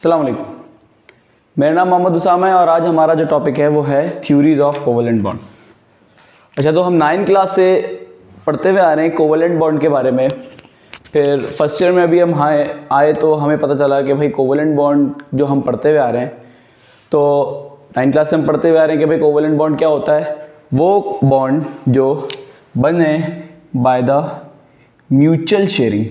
अस्सलाम वालेकुम। मेरा नाम मोहम्मद उसामा है और आज हमारा जो टॉपिक है वो है थ्योरीज ऑफ कोवेलेंट बॉन्ड। अच्छा, तो हम 9th क्लास से पढ़ते हुए आ रहे हैं कोवेलेंट बॉन्ड के बारे में। फिर फर्स्ट ईयर में अभी हम आए तो हमें पता चला कि भाई कोवेलेंट बॉन्ड जो हम पढ़ते हुए आ रहे हैं, तो 9th क्लास से हम पढ़ते हुए आ रहे हैं कि भाई कोवेलेंट बॉन्ड क्या होता है। वो बॉन्ड जो बने बाय द म्यूचुअल शेयरिंग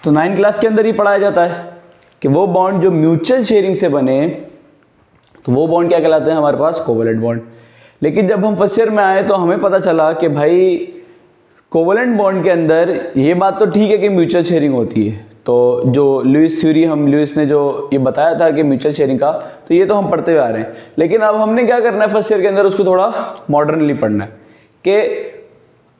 तो 9th क्लास के अंदर ही पढ़ाया जाता है कि वो बॉन्ड जो म्यूचुअल शेयरिंग से बने तो वो बॉन्ड क्या कहलाते हैं हमारे पास, कोवेलेंट बॉन्ड। लेकिन जब हम फर्स्ट ईयर में आए तो हमें पता चला कि भाई कोवेलेंट बॉन्ड के अंदर ये बात तो ठीक है कि म्यूचुअल शेयरिंग होती है, तो जो लुईस ने जो ये बताया था कि म्यूचुअल शेयरिंग का, तो ये तो हम पढ़ते हुए आ रहे हैं। लेकिन अब हमने क्या करना है फर्स्ट ईयर के अंदर, उसको थोड़ा मॉडर्नली पढ़ना है कि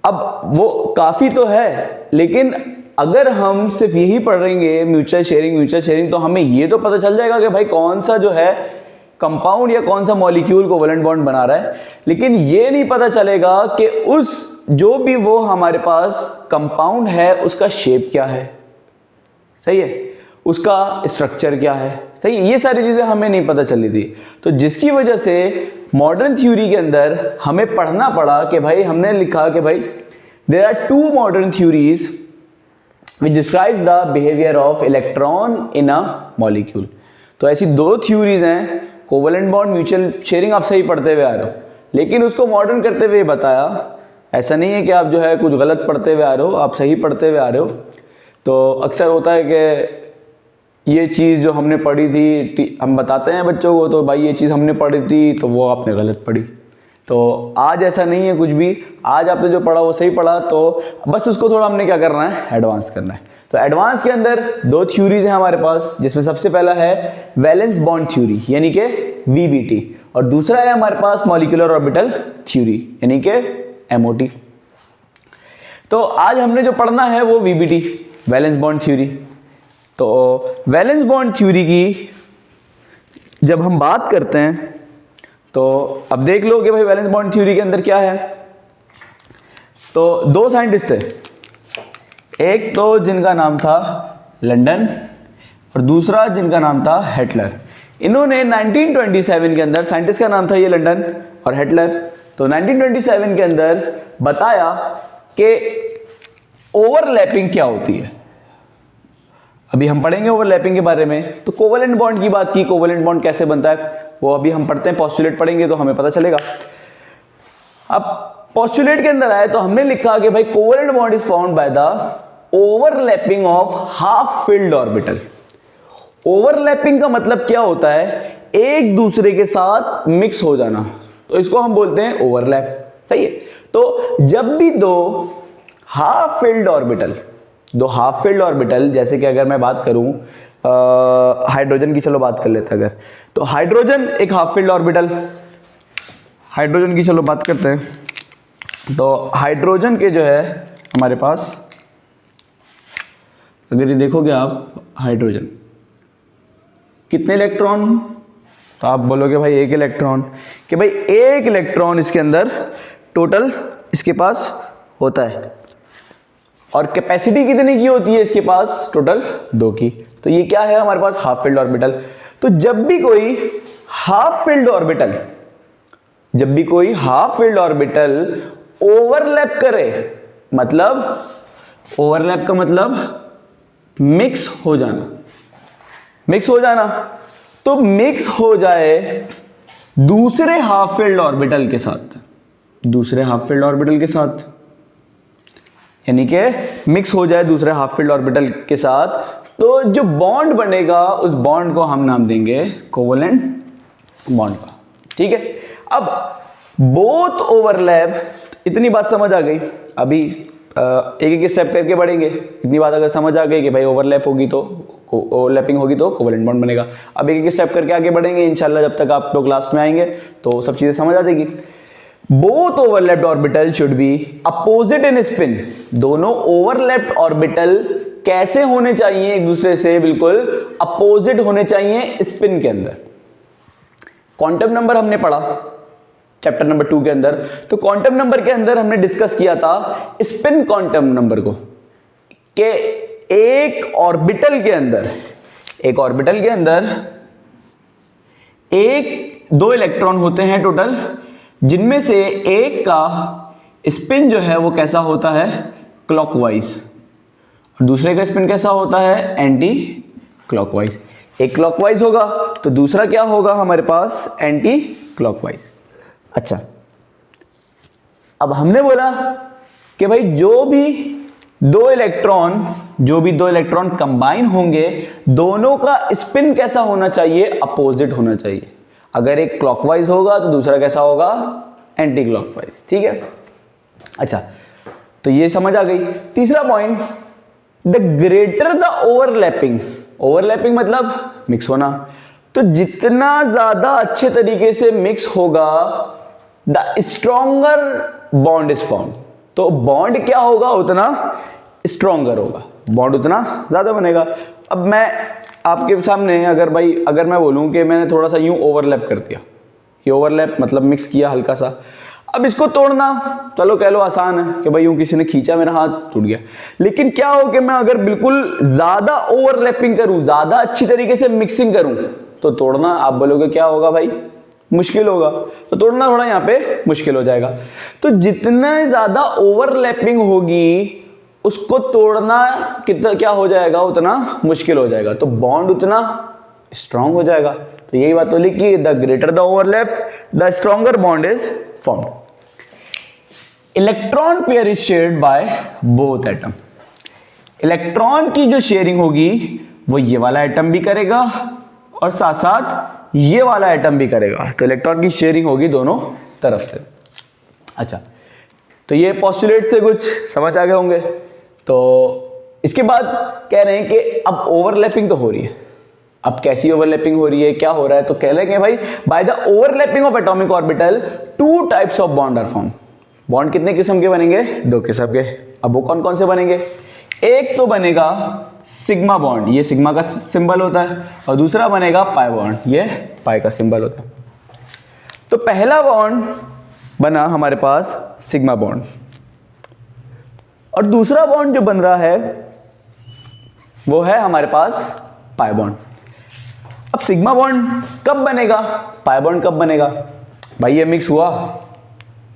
अब वो काफ़ी तो है, लेकिन अगर हम सिर्फ यही पढ़ेंगे म्यूचुअल शेयरिंग तो हमें ये तो पता चल जाएगा कि भाई कौन सा जो है कंपाउंड या कौन सा मॉलिक्यूल कोवेलेंट बॉन्ड बना रहा है, लेकिन ये नहीं पता चलेगा कि उस जो भी वो हमारे पास कंपाउंड है उसका शेप क्या है, सही है, उसका स्ट्रक्चर क्या है, सही है, ये सारी चीज़ें हमें नहीं पता चली थी। तो जिसकी वजह से मॉडर्न थ्योरी के अंदर हमें पढ़ना पड़ा कि भाई हमने लिखा कि भाई there are two modern theories which describes the behavior of electron in a molecule। तो ऐसी दो थ्योरीज हैं, कोवेलेंट बॉन्ड, म्यूचुअल शेयरिंग आप सही पढ़ते हुए आ रहे हो, लेकिन उसको मॉडर्न करते हुए बताया। ऐसा नहीं है कि आप जो है कुछ गलत पढ़ते हुए आ रहे हो, आप सही पढ़ते हुए आ रहे हो। तो अक्सर होता है कि ये चीज़ जो हमने पढ़ी थी, हम बताते हैं बच्चों को तो भाई ये चीज़ हमने पढ़ी थी तो वो आपने गलत पढ़ी। तो आज ऐसा नहीं है कुछ भी, आज आपने जो पढ़ा वो सही पढ़ा, तो बस उसको थोड़ा हमने क्या करना है, एडवांस करना है। तो एडवांस के अंदर दो थ्योरीज हैं हमारे पास, जिसमें सबसे पहला है वैलेंस बॉन्ड थ्योरी यानी कि वीबीटी, और दूसरा है हमारे पास मॉलिक्यूलर ऑर्बिटल थ्योरी यानी कि एमओटी। तो आज हमने जो पढ़ना है वो वीबीटी, वैलेंस बॉन्ड थ्योरी। तो वैलेंस बॉन्ड थ्योरी की जब हम बात करते हैं तो अब देख लो कि भाई वैलेंस बॉन्ड थ्योरी के अंदर क्या है। तो दो साइंटिस्ट थे, एक तो जिनका नाम था लंदन और दूसरा जिनका नाम था हेटलर। इन्होंने 1927 के अंदर, साइंटिस्ट का नाम था ये लंदन और हेटलर, तो 1927 के अंदर बताया कि ओवरलैपिंग क्या होती है। अभी हम पढ़ेंगे ओवरलैपिंग के बारे में। तो कोवेलेंट बॉन्ड की बात की, कोवेलेंट बॉन्ड कैसे बनता है वो अभी हम पढ़ते हैं, पोस्टुलेट पढ़ेंगे तो हमें पता चलेगा। अब पोस्टुलेट के अंदर आए तो हमने लिखा कि भाई covalent bond is found by the overlapping of half filled orbital. Overlapping का मतलब क्या होता है, एक दूसरे के साथ मिक्स हो जाना, तो इसको हम बोलते हैं ओवरलैप, सही है। तो जब भी दो हाफ फिल्ड ऑर्बिटल, जैसे कि अगर मैं बात करूं हाइड्रोजन की, चलो बात कर लेते हैं अगर, तो हाइड्रोजन एक हाफ फिल्ड ऑर्बिटल, हाइड्रोजन की चलो बात करते हैं। तो हाइड्रोजन के जो है हमारे पास, अगर ये देखोगे आप, हाइड्रोजन कितने इलेक्ट्रॉन, तो आप बोलोगे भाई एक इलेक्ट्रॉन, कि भाई एक इलेक्ट्रॉन इसके अंदर टोटल इसके पास होता है, और कैपेसिटी कितने की होती है इसके पास, टोटल 2 की। तो ये क्या है हमारे पास, हाफ फिल्ड ऑर्बिटल। तो जब भी कोई हाफ फिल्ड ऑर्बिटल ओवरलैप करे, मतलब ओवरलैप का मतलब मिक्स हो जाना, तो मिक्स हो जाए दूसरे हाफ फिल्ड ऑर्बिटल के साथ, यानी कि मिक्स हो जाए दूसरे हाफ फिल्ड ऑर्बिटल के साथ, तो जो बॉन्ड बनेगा उस बॉन्ड को हम नाम देंगे कोवेलेंट बॉन्ड का, ठीक है। अब बोथ ओवरलैप, इतनी बात समझ आ गई। अभी एक एक स्टेप करके बढ़ेंगे। इतनी बात अगर समझ आ गई कि भाई ओवरलैपिंग होगी तो कोवेलेंट बॉन्ड बनेगा। अब एक एक स्टेप करके आगे बढ़ेंगे इंशाल्लाह, जब तक आप लोग लास्ट में आएंगे तो सब चीजें समझ आ जाएगी। Both overlapped orbital should be opposite in spin. दोनों ओवरलैप्ड ऑर्बिटल कैसे होने चाहिए, एक दूसरे से बिल्कुल अपोजिट होने चाहिए स्पिन के अंदर। क्वांटम नंबर हमने पढ़ा चैप्टर नंबर 2 के अंदर। तो क्वांटम नंबर के अंदर हमने डिस्कस किया था स्पिन क्वांटम नंबर को, कि एक ऑर्बिटल के अंदर दो इलेक्ट्रॉन होते हैं टोटल, जिनमें से एक का स्पिन जो है वो कैसा होता है, क्लॉकवाइज, और दूसरे का स्पिन कैसा होता है, एंटी क्लॉकवाइज। एक क्लॉकवाइज होगा तो दूसरा क्या होगा हमारे पास, एंटी क्लॉकवाइज। अच्छा, अब हमने बोला कि भाई जो भी दो इलेक्ट्रॉन कंबाइन होंगे, दोनों का स्पिन कैसा होना चाहिए, अपोजिट होना चाहिए। अगर एक क्लॉकवाइज होगा तो दूसरा कैसा होगा, एंटी क्लॉकवाइज। ठीक है, अच्छा, तो ये समझ आ गई। तीसरा point, the greater the overlapping मतलब मिक्स होना। तो जितना ज्यादा अच्छे तरीके से मिक्स होगा, the stronger bond is form. तो बॉन्ड क्या होगा, उतना स्ट्रॉन्गर होगा, बॉन्ड उतना ज्यादा बनेगा। अब मैं आपके सामने अगर मैं बोलूं कि मैंने थोड़ा सा यूं ओवरलैप कर दिया, ये ओवरलैप मतलब मिक्स किया हल्का सा, अब इसको तोड़ना चलो कह लो आसान है कि भाई यूं किसी ने खींचा, मेरा हाथ टूट गया। लेकिन क्या हो कि मैं अगर बिल्कुल ज्यादा ओवरलैपिंग करूं, ज्यादा अच्छी तरीके से मिक्सिंग करूं, तो तोड़ना आप बोलोगे क्या होगा भाई, मुश्किल होगा। तो तोड़ना थोड़ा यहाँ पे मुश्किल हो जाएगा। तो जितना ज्यादा ओवरलैपिंग होगी, उसको तोड़ना कितना क्या हो जाएगा, उतना मुश्किल हो जाएगा, तो बॉन्ड उतना स्ट्रांग हो जाएगा। तो यही बात तो लिखी, the greater the overlap the stronger bond is formed. Electron pair is shared by both atom. Electron की जो शेयरिंग होगी वो ये वाला एटम भी करेगा और साथ साथ ये वाला एटम भी करेगा। तो इलेक्ट्रॉन की शेयरिंग होगी दोनों तरफ से। अच्छा, तो ये पोस्टुलेट से कुछ समझ आ गए होंगे। तो इसके बाद कह रहे हैं कि अब ओवरलैपिंग तो हो रही है। अब कैसी ओवरलैपिंग हो रही है, क्या हो रहा है, तो कह रहे हैं भाई by the overlapping of atomic orbital two types of bond are form. Bond कितने किस्म के बनेंगे, दो किस्म के। अब वो कौन कौन से बनेंगे, एक तो बनेगा सिग्मा बॉन्ड, ये सिग्मा का सिंबल होता है, और दूसरा बनेगा पाई बॉन्ड, ये पाई का सिंबल होता है। तो पहला बॉन्ड बना हमारे पास सिग्मा बॉन्ड, और दूसरा बॉन्ड जो बन रहा है वो है हमारे पास पाई बॉन्ड। अब सिग्मा बॉन्ड कब बनेगा, पाई बॉन्ड कब बनेगा, भाई ये मिक्स हुआ,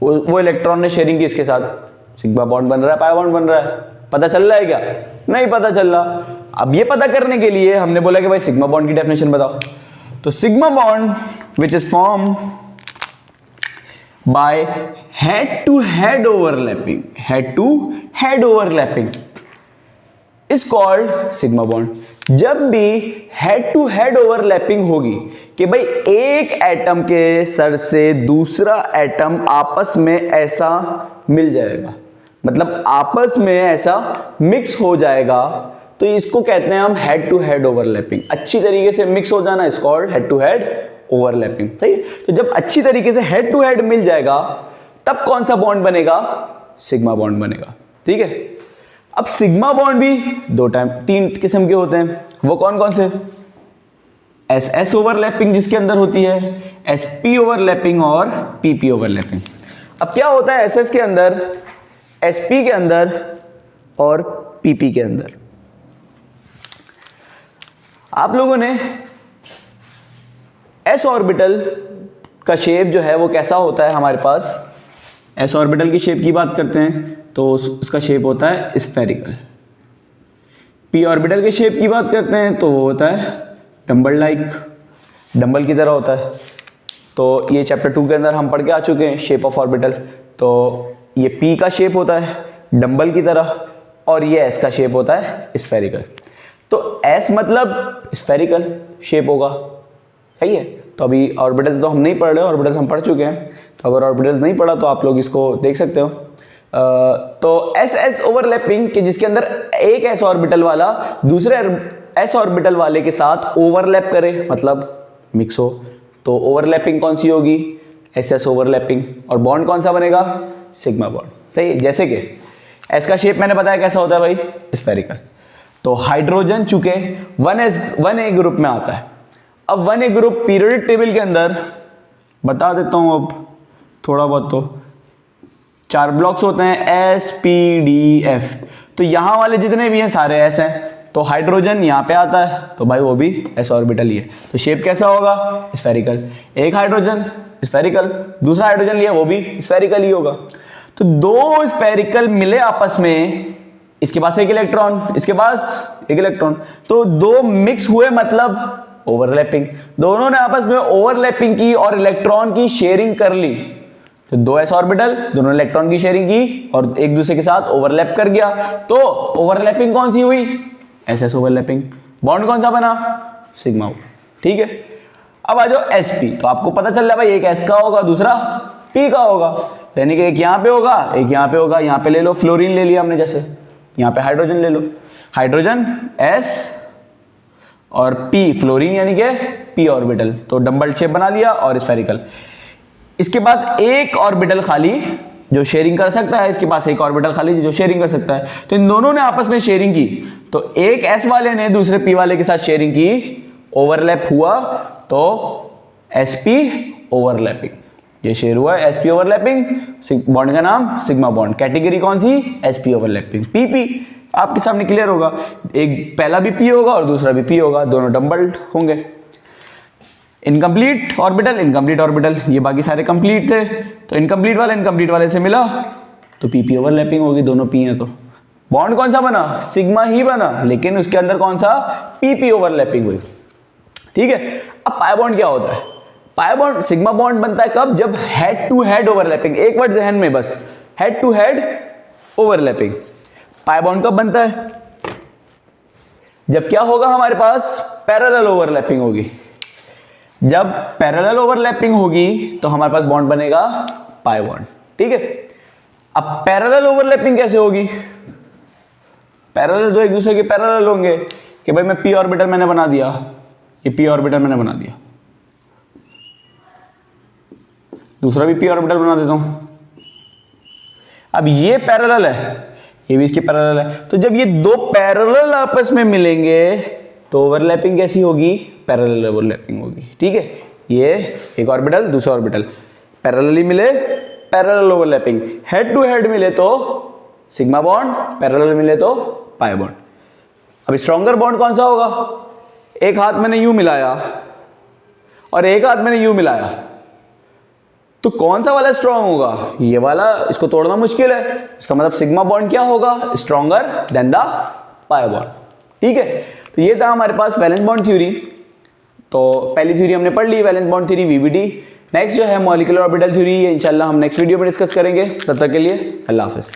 वो इलेक्ट्रॉन ने शेयरिंग की इसके साथ, सिग्मा बॉन्ड बन रहा है, पाई बॉन्ड बन रहा है। पता चल रहा है क्या, नहीं पता चल रहा। अब ये पता करने के लिए हमने बोला कि भाई सिग्मा बॉन्ड की डेफिनेशन बताओ। तो sigma bond which is form by head to head overlapping is called sigma bond. जब भी हेड टू हेड ओवरलैपिंग होगी कि भाई एक एटम के सर से दूसरा एटम आपस में ऐसा मिल जाएगा, मतलब आपस में ऐसा मिक्स हो जाएगा, तो इसको कहते हैं हम हेड टू हेड ओवरलैपिंग। अच्छी तरीके से मिक्स हो जाना is called head to head overlapping. सही, तो जब अच्छी तरीके से हेड टू हेड मिल जाएगा तब कौन सा बॉन्ड बनेगा, सिग्मा बॉन्ड बनेगा। ठीक है, अब सिग्मा बॉन्ड भी तीन किस्म के होते हैं। वो कौन कौन से, एस एस ओवरलैपिंग जिसके अंदर होती है, एस पी ओवरलैपिंग और पी पी ओवरलैपिंग। अब क्या होता है एस एस के अंदर, एस पी के अंदर और पी पी के अंदर। आप लोगों ने एस ऑर्बिटल का शेप जो है वो कैसा होता है हमारे पास, एस ऑर्बिटल की शेप की बात करते हैं तो उसका शेप होता है स्फेरिकल। पी ऑर्बिटल के शेप की बात करते हैं तो वो होता है डंबल लाइक, डंबल की तरह होता है। तो ये चैप्टर 2 के अंदर हम पढ़ के आ चुके हैं शेप ऑफ ऑर्बिटल। तो ये पी का शेप होता है डंबल की तरह और ये एस का शेप होता है स्फेरिकल। तो एस मतलब स्फेरिकल शेप होगा, सही है। तो अभी ऑर्बिटल्स तो हम नहीं पढ़ रहे, ऑर्बिटल्स हम पढ़ चुके हैं। तो अगर ऑर्बिटल्स नहीं पढ़ा तो आप लोग इसको देख सकते हो। तो एस एस ओवरलैपिंग के जिसके अंदर एक एस ऑर्बिटल वाला दूसरे एस ऑर्बिटल वाले के साथ ओवरलैप करे, मतलब मिक्स हो, तो ओवरलैपिंग कौन सी होगी, एस एस ओवरलैपिंग। और बॉन्ड कौन सा बनेगा, सिग्मा बॉन्ड। सही, जैसे कि एस का शेप मैंने बताया कैसा होता है भाई, स्फेरिकल। तो हाइड्रोजन चूंकि 1A ग्रुप में आता है। अब 1A ग्रुप पीरियोडिक टेबल के अंदर बता देता हूं, अब थोड़ा बहुत तो 4 ब्लॉक्स होते हैं S P D F। तो यहाँ वाले जितने भी हैं सारे S हैं, तो हाइड्रोजन यहाँ पे आता है तो भाई वो भी S ऑर्बिटल ही है। तो शेप कैसा होगा? स्फेरिकल। एक हाइड्रोजन स्फेरिकल, दूसरा हाइड्रोजन लिया वो भी स्फेरिकल ही होगा। तो दो स्फेरिकल मिले आपस में, इसके पास एक इलेक्ट्रॉन, इसके पास एक इलेक्ट्रॉन, तो दो मिक्स हुए मतलब ओवरलैपिंग। दोनों ने आपस में ओवरलैपिंग की और इलेक्ट्रॉन की शेयरिंग कर ली। तो दो s ऑर्बिटल, दोनों इलेक्ट्रॉन की शेयरिंग की और एक दूसरे के साथ ओवरलैप कर गया। तो ओवरलैपिंग कौन सी हुई? SS overlapping. बॉन्ड कौन सा बना? सिग्मा। ठीक है, अब आ जाओ sp। तो आपको पता चल रहा है भाई एक s का होगा, दूसरा p का होगा, यानी कि एक यहाँ पे होगा, एक यहाँ पे होगा। यहाँ पे ले लो, फ्लोरीन ले लिया हमने, जैसे यहाँ पे हाइड्रोजन ले लो, हाइड्रोजन S और P फ्लोरीन, यानी कि p ऑर्बिटल। तो डंबल शेप बना लिया और स्फेरिकल। इसके पास एक ऑर्बिटल खाली जो शेयरिंग कर सकता है, इसके पास एक ऑर्बिटल खाली जो शेयरिंग कर सकता है। तो इन दोनों ने आपस में शेयरिंग की, तो एक S वाले ने दूसरे P वाले के साथ शेयरिंग की, ओवरलैप हुआ, तो sp ओवरलैपिंग। ये शेयर हुआ sp ओवरलैपिंग, बॉन्ड का नाम सिग्मा बॉन्ड। कैटेगरी कौन सी? sp overlapping. pp आपके सामने क्लियर होगा, एक पहला भी p होगा और दूसरा भी p होगा, दोनों डंबल्ड होंगे। इनकम्प्लीट ऑर्बिटल, इनकम्प्लीट ऑर्बिटल, ये बाकी सारे कंप्लीट थे, तो इनकम्प्लीट वाले से मिला तो pp ओवरलैपिंग होगी, दोनों p हैं। तो बॉन्ड कौन सा बना? सिग्मा ही बना, लेकिन उसके अंदर कौन सा? pp ओवरलैपिंग हुई। ठीक है, अब पाई बॉन्ड क्या होता है? पाई बॉन्ड, सिग्मा बॉन्ड बनता है कब? जब हेड टू हेड ओवरलैपिंग। एक वर्ड ध्यान में बस, head to head overlapping. Pi bond कब बनता है? जब क्या होगा हमारे पास? पैरेलल ओवरलैपिंग होगी। जब पैरेलल ओवरलैपिंग होगी तो हमारे पास बॉन्ड बनेगा पाई बॉन्ड। ठीक है, अब पैरेलल ओवरलैपिंग कैसे होगी? पैरेलल दो एक दूसरे के पैरेलल होंगे कि भाई मैं p ऑर्बिटल मैंने बना दिया, ये p ऑर्बिटल मैंने बना दिया, दूसरा भी p ऑर्बिटल बना देता हूं। अब ये पैरेलल है, ये भी इसके पैरेलल है, तो जब ये दो पैरेलल आपस में मिलेंगे तो ओवरलैपिंग कैसी होगी? पैरेलल ओवरलैपिंग होगी। ठीक है, ये एक ऑर्बिटल दूसरा ऑर्बिटल पैरेलली मिले, parallel overlapping. Head to head मिले तो सिग्मा बॉन्ड, पैरेलल मिले तो पाई बॉन्ड। अब स्ट्रॉन्गर बॉन्ड कौन सा होगा? एक हाथ मैंने यूं मिलाया और एक हाथ मैंने यूं मिलाया, तो कौन सा वाला स्ट्रॉन्ग होगा? ये वाला, इसको तोड़ना मुश्किल है। इसका मतलब सिग्मा बॉन्ड क्या होगा? Stronger than the pi bond. ठीक है, तो ये था हमारे पास वैलेंस बॉन्ड थ्योरी। तो पहली थ्योरी हमने पढ़ ली, valence bond theory VBT। Next जो है मॉलिक्यूलर ऑर्बिटल थ्योरी, ये इंशाल्लाह हम नेक्स्ट वीडियो में डिस्कस करेंगे। तब तक के लिए अल्लाह हाफिज़।